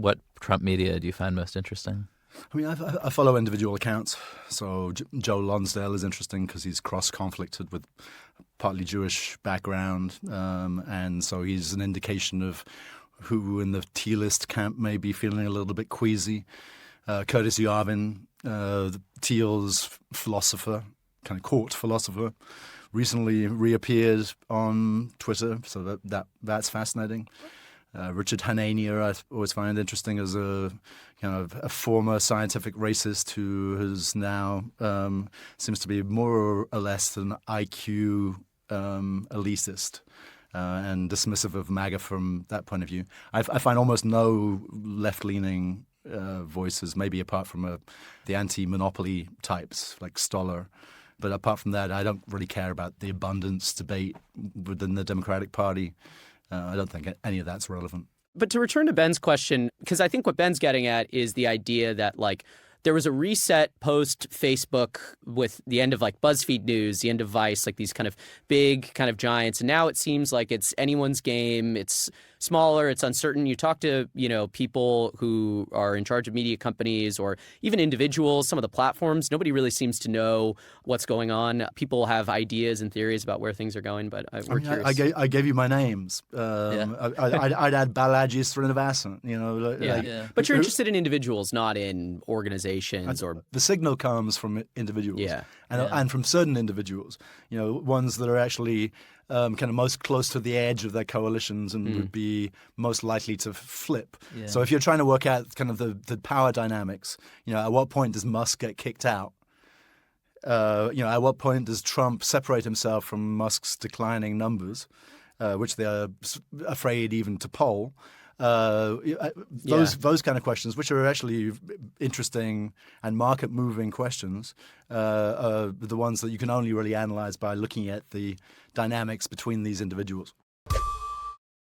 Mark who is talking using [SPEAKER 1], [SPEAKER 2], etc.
[SPEAKER 1] What Trump media do you find most interesting?
[SPEAKER 2] I mean, I follow individual accounts. So Joe Lonsdale is interesting because he's cross-conflicted with partly Jewish background. And so he's an indication of who in the Tealist camp may be feeling a little bit queasy. Curtis Yarvin, the Teal's philosopher, kind of court philosopher, recently reappeared on Twitter, so that's fascinating. Richard Hanania I always find interesting as a a former scientific racist who has now seems to be more or less an IQ elitist and dismissive of MAGA from that point of view. I find almost no left-leaning voices, maybe apart from the anti-monopoly types like Stoller. But apart from that, I don't really care about the abundance debate within the Democratic Party. I don't think any of that's relevant.
[SPEAKER 3] But to return to Ben's question, because I think what Ben's getting at is the idea that, like, there was a reset post Facebook with the end of like BuzzFeed News, the end of Vice, like these kind of big kind of giants. And now it seems like it's anyone's game. It's smaller. It's uncertain. You talk to, people who are in charge of media companies or even individuals, some of the platforms. Nobody really seems to know what's going on. People have ideas and theories about where things are going, but we're curious.
[SPEAKER 2] I gave you my names. I'd add Balaji Srinivasan.
[SPEAKER 3] But you're interested in individuals, not in organizations.
[SPEAKER 2] The signal comes from individuals, and from certain individuals, ones that are actually kind of most close to the edge of their coalitions and would be most likely to flip. Yeah. So if you're trying to work out kind of the power dynamics, at what point does Musk get kicked out? At what point does Trump separate himself from Musk's declining numbers, which they are afraid even to poll? Those kind of questions, which are actually interesting and market-moving questions, are the ones that you can only really analyze by looking at the dynamics between these individuals.